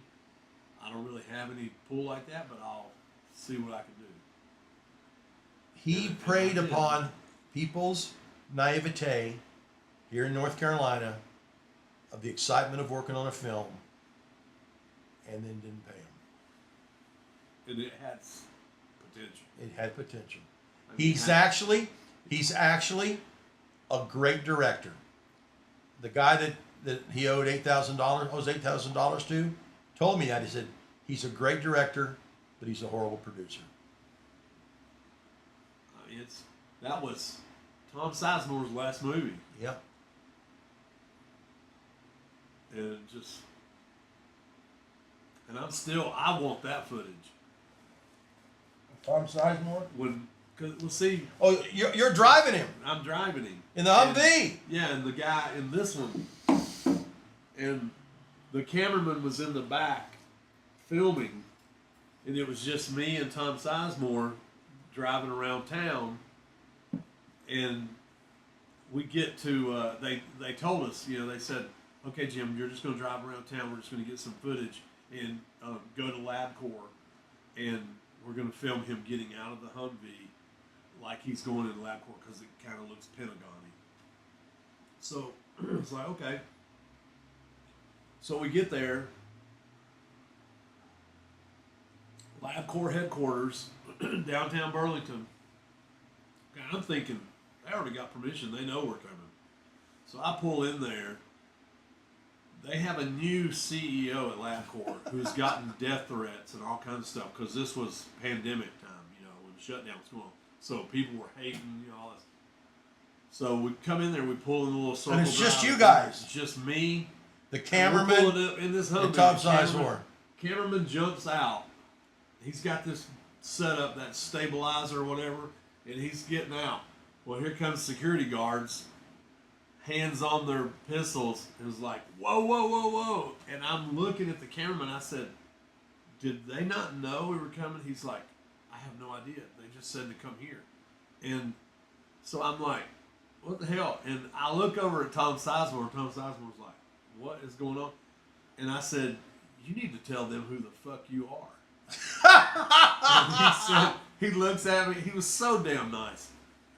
I don't really have any pull like that, but I'll see what I can do." He And preyed I did. upon people's naivete here in North Carolina of the excitement of working on a film, and then didn't pay him. And it had potential. It had potential. I mean, He's actually a great director. The guy that he owes $8,000 to, told me that. He said he's a great director, but he's a horrible producer. I mean, that was Tom Sizemore's last movie, Yep. and I want that footage Tom Sizemore? we'll see. Oh, you're driving him I'm driving him in the Humvee. And the guy in this one, and the cameraman was in the back filming, and it was just me and Tom Sizemore driving around town, and we get to they told us, they said, okay, Jim, you're just going to drive around town, we're just going to get some footage and go to LabCorp, and we're going to film him getting out of the Humvee like he's going into LabCorp because it kind of looks Pentagon-y. So it's like, okay. So we get there, LabCorp headquarters, downtown Burlington. Okay, I'm thinking, they already got permission, they know we're coming. So I pull in there. They have a new CEO at LabCorp who's gotten death threats and all kinds of stuff because this was pandemic time, when the shutdown was going on. So people were hating, all this. So we come in there, we pull in a little circle. And it's just drive. you guys. It's just me, The we're cameraman pulling up in this Humvee. and Tom Sizemore. Cameraman jumps out. He's got this set up, that stabilizer or whatever, and he's getting out. Well, here comes security guards, hands on their pistols. It was like, whoa, whoa, whoa, whoa. And I'm looking at the cameraman. I said, did they not know we were coming? He's like, I have no idea. They just said to come here. And so I'm like, what the hell? And I look over at Tom Sizemore, and Tom Sizemore's like, what is going on? And I said, you need to tell them who the fuck you are. And he said, he looks at me, he was so damn nice.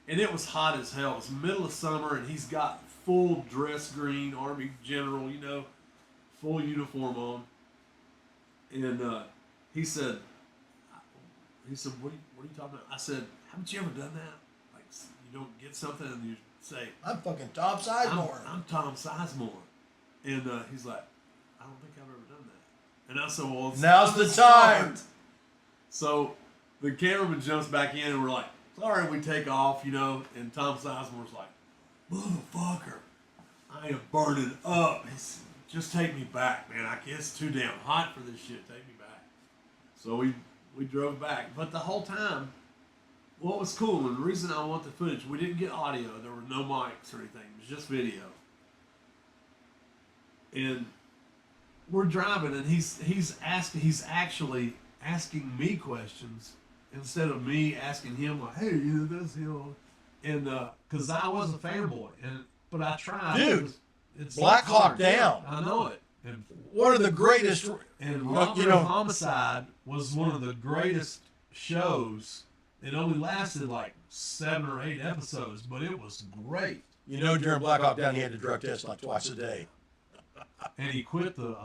And it was hot as hell. It was middle of summer, and he's got full dress green, Army general, full uniform on. And he said, what are you talking about? I said, haven't you ever done that? Like, you don't get something and you say, I'm fucking Tom Sizemore. I'm Tom Sizemore. And he's like, I don't think I've ever done that. And I said, well, Now's the time. So the cameraman jumps back in, and we're like, sorry, we take off, and Tom Sizemore's like, motherfucker, I am burning up. Just take me back, man. It's too damn hot for this shit. Take me back. So we drove back. But the whole time, what was cool, and the reason I want the footage, we didn't get audio. There were no mics or anything. It was just video. And we're driving, and he's actually asking me questions instead of me asking him, like, hey, this, and because I was a fanboy, but I tried. Dude, it's Black Hawk hard. Down. I know it. And One of the greatest. Robbery and Homicide was one of the greatest shows. It only lasted like 7 or 8 episodes, but it was great. During Black Hawk Down, he had to drug test like twice a day. And he quit the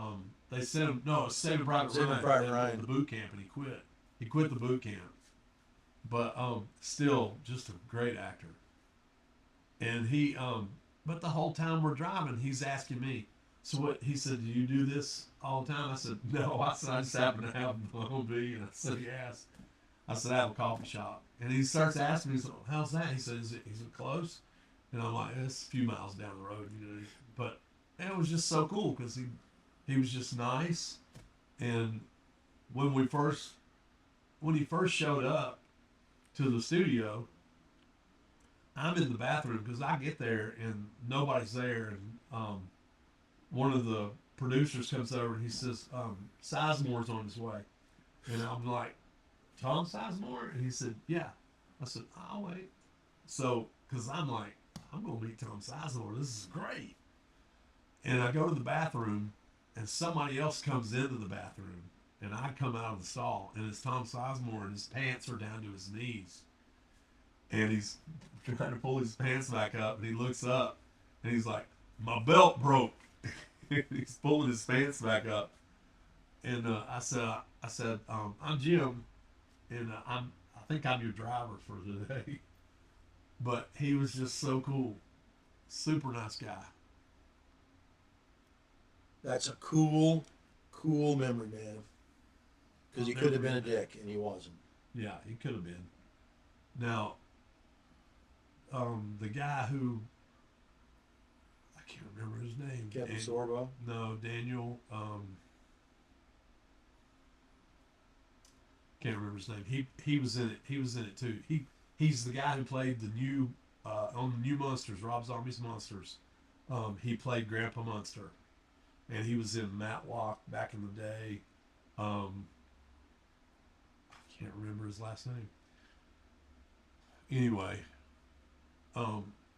they sent him, no, it was Saving Private Ryan, the boot camp, and he quit. He quit the boot camp. But still just a great actor. And he but the whole time we're driving, he's asking me, so what, he said, do you do this all the time? I said, no. I said, I just happen to have the Humvee. And I said, yes. I said, I have a coffee shop. And he starts asking me, so how's that? He said, is it close? And I'm like, it's a few miles down the road, But it was just so cool because he was just nice. And when he first showed up to the studio, I'm in the bathroom because I get there and nobody's there, and one of the producers comes over and he says, Sizemore's on his way. And I'm like, Tom Sizemore? And he said, yeah. I said, I'll wait. So, because I'm like, I'm going to meet Tom Sizemore. This is great. And I go to the bathroom, and somebody else comes into the bathroom, and I come out of the stall, and it's Tom Sizemore, and his pants are down to his knees. And he's trying to pull his pants back up, and he looks up, And he's like, my belt broke. He's pulling his pants back up. And I said, I'm Jim, and I think I'm your driver for today. But he was just so cool. Super nice guy. That's a cool memory, man. Because he could have been a dick, and he wasn't. Yeah, he could have been. Now, the guy who, I can't remember his name. Kevin Sorbo? No, Daniel. Can't remember his name. He was in it. He was in it too. He's the guy who played the new on the New Monsters, Rob Zombie's Monsters. He played Grandpa Munster, and he was in Matlock back in the day. I can't remember his last name. Anyway,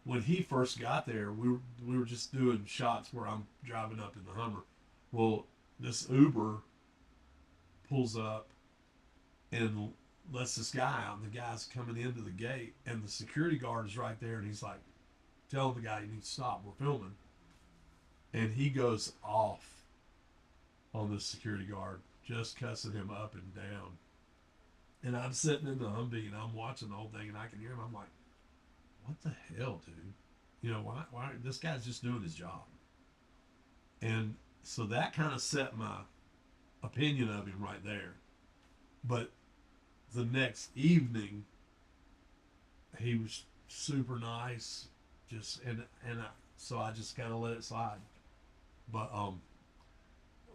when he first got there, we were just doing shots where I'm driving up in the Hummer. Well, this Uber pulls up and lets this guy out, and the guy's coming into the gate, and the security guard is right there, and he's like, telling the guy, you need to stop, we're filming. And he goes off on the security guard, just cussing him up and down. And I'm sitting in the Humvee, and I'm watching the whole thing, and I can hear him. I'm like, what the hell, dude? You know, why this guy's just doing his job. And so that kind of set my opinion of him right there. But the next evening, he was super nice, so I just kind of let it slide. But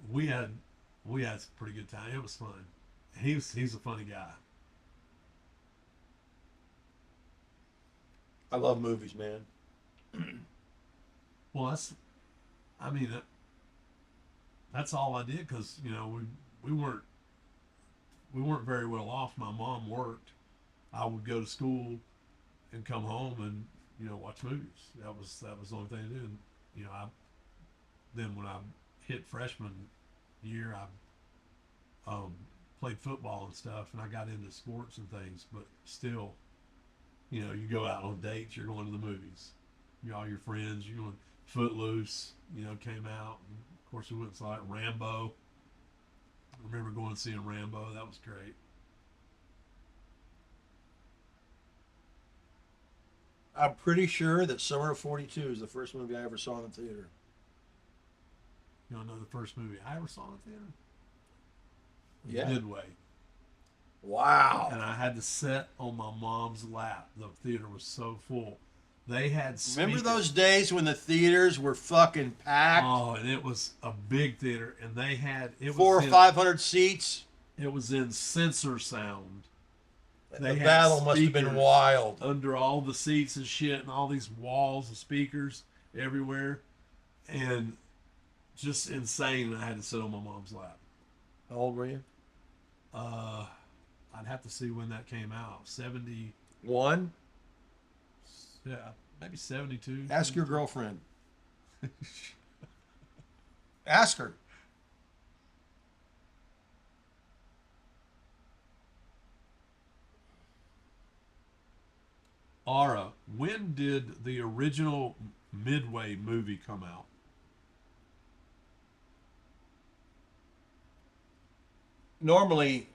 we had a pretty good time. It was fun. He's a funny guy. I love movies, man. Well, that's all I did, because we weren't very well off. My mom worked. I would go to school and come home and watch movies. That was the only thing to do. And, then when I hit freshman year, I played football and stuff, and I got into sports and things. But still, you go out on dates. You're going to the movies. All your friends. You're going. Footloose, came out. And of course, we went and saw it. Rambo. I remember going and seeing Rambo. That was great. I'm pretty sure that Summer of '42 is the first movie I ever saw in the theater. You want to know the first movie I ever saw in the theater? Yeah. Midway. Wow. And I had to sit on my mom's lap. The theater was so full. They had speakers. Remember those days when the theaters were fucking packed? Oh, and it was a big theater, and they had 400 or 500 seats. It was in sensor sound. The battle must have been wild. Under all the seats and shit, and all these walls of speakers everywhere, and just insane. I had to sit on my mom's lap. How old were you? I'd have to see when that came out. 71? Yeah, maybe 72. Ask your girlfriend. Ask her. Ara, when did the original Midway movie come out? Normally,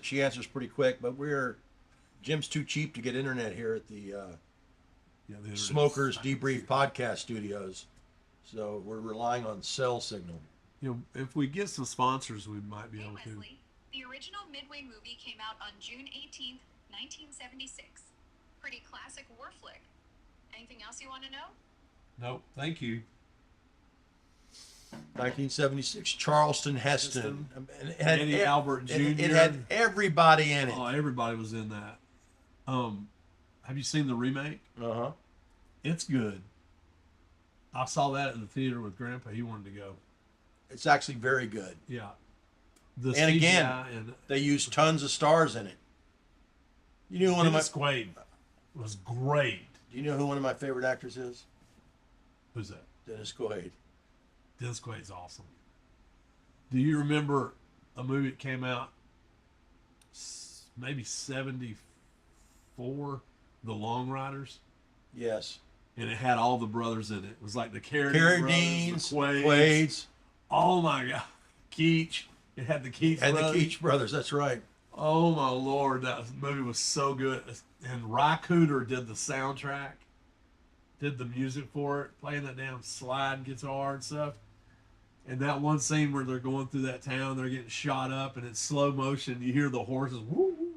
she answers pretty quick, but Jim's too cheap to get internet here at the Smokers Debrief podcast studios, so we're relying on cell signal. If we get some sponsors, we might be able to. Leslie, the original Midway movie came out on June 18th, 1976. Pretty classic war flick. Anything else you want to know? Nope, thank you. 1976, Charleston Heston. And Eddie Albert Jr. It had everybody in it. Oh, everybody was in that. Have you seen the remake? Uh-huh. It's good. I saw that in the theater with Grandpa. He wanted to go. It's actually very good. Yeah. And again, they used tons of stars in it. You knew Dennis Quaid was great. Do you know who one of my favorite actors is? Who's that? Dennis Quaid. Dennis Quaid's awesome. Do you remember a movie that came out maybe 74, The Long Riders? Yes. and it had all the brothers in it. It was like the Carradine brothers, Carradines, the Quaids. Quaids. Oh my God, Keach. It had the Keach And brothers. the Keach brothers, that's right. Oh my Lord, that movie was so good. And Ry Cooder did the soundtrack, did the music for it, playing that damn slide guitar and stuff. And that one scene where they're going through that town, they're getting shot up, and it's slow motion. You hear the horses, woo, woo,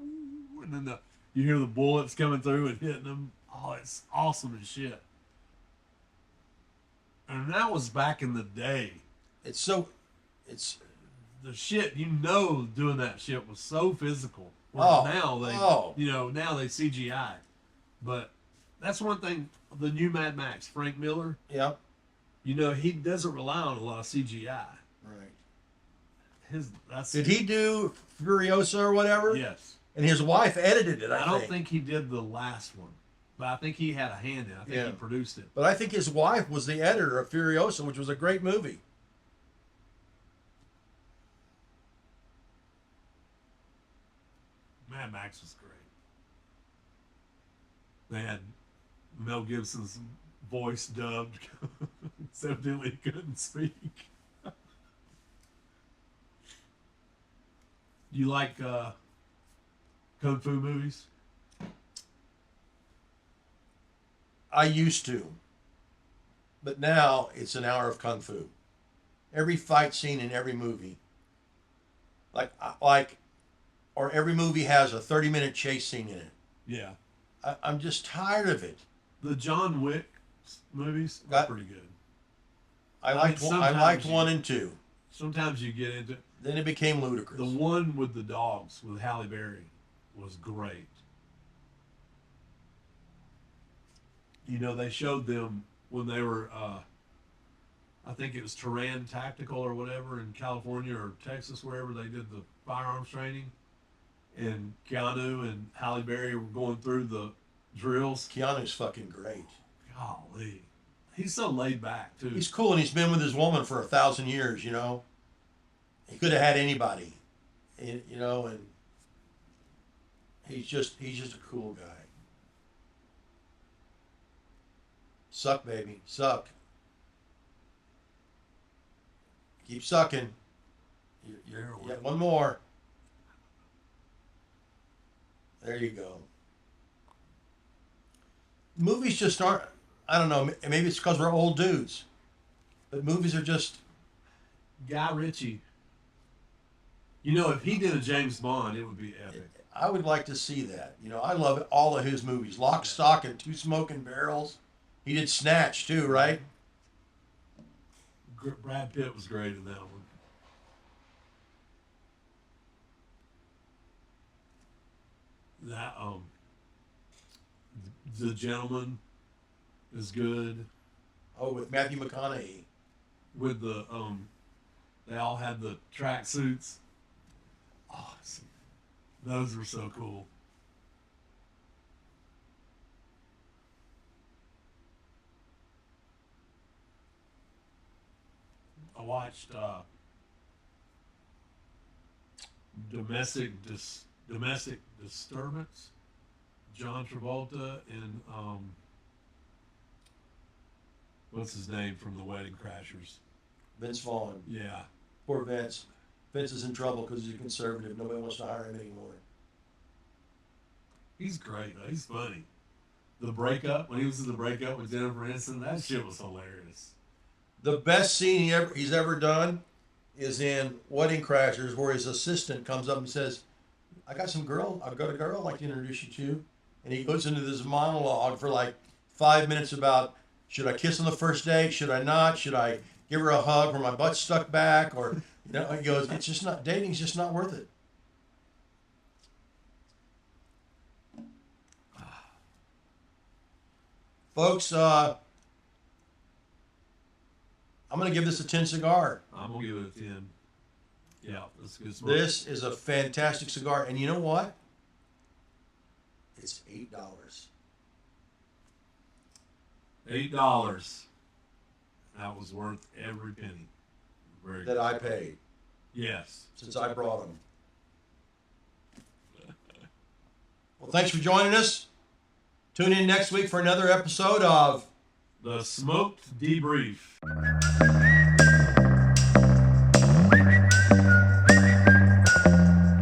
woo, and then you hear the bullets coming through and hitting them. Oh, it's awesome as shit. And that was back in the day. It's The shit, doing that shit was so physical. Oh, Now they CGI. But that's one thing. The new Mad Max, Frank Miller. yeah. He doesn't rely on a lot of CGI. Right. That's Did he do Furiosa or whatever? Yes. And his wife edited it, I don't think he did the last one, but I think he had a hand in it. I think he produced it. But I think his wife was the editor of Furiosa, which was a great movie. Mad Max was great. They had Mel Gibson's voice dubbed, so evidently he couldn't speak. You like kung fu movies? I used to. But now it's an hour of kung fu. Every fight scene in every movie. Or every movie has a 30-minute chase scene in it. Yeah. I'm just tired of it. The John Wick movies are pretty good. I liked 1 and 2. Sometimes you get into it. Then it became ludicrous. The one with the dogs with Halle Berry was great. They showed them when they were, I think it was Tehran Tactical or whatever in California or Texas, wherever they did the firearms training. And Keanu and Halle Berry were going through the drills. Keanu's fucking great. Golly. He's so laid back, too. He's cool, and he's been with his woman for 1,000 years, He could have had anybody, and he's just a cool guy. Suck, baby, suck. Keep sucking. Yeah, one more. There you go. Movies just aren't, I don't know, maybe it's because we're old dudes, but movies are just... Guy Ritchie. If he did a James Bond, it would be epic. I would like to see that. I love all of his movies. Lock, Stock, and Two Smoking Barrels. He did Snatch, too, right? Brad Pitt was great in that one. That The Gentleman is good. Oh, with Matthew McConaughey. With the they all had the track suits. Awesome. Those were so cool. I watched Domestic Disturbance. John Travolta and what's his name from the Wedding Crashers? Vince Vaughn. Yeah. Poor Vince. Vince is in trouble because he's a conservative. Nobody wants to hire him anymore. He's great, though. He's funny. The breakup, when he was in the breakup with Jennifer Aniston, that shit was hilarious. The best scene he's ever done is in Wedding Crashers, where his assistant comes up and says, I've got a girl I'd like to introduce you to. And he goes into this monologue for like 5 minutes about, should I kiss on the first date? Should I not? Should I give her a hug where my butt's stuck back? Or, he goes, it's just not, dating's just not worth it. Folks, I'm going to give this a 10 cigar. I'm going to give it a 10. Yeah, that's a good smoke. This is a fantastic cigar. And you know what? It's $8. $8. That was worth every penny. Very That good. I paid Yes. since I brought them. Well, thanks for joining us. Tune in next week for another episode of The Smoked Debrief.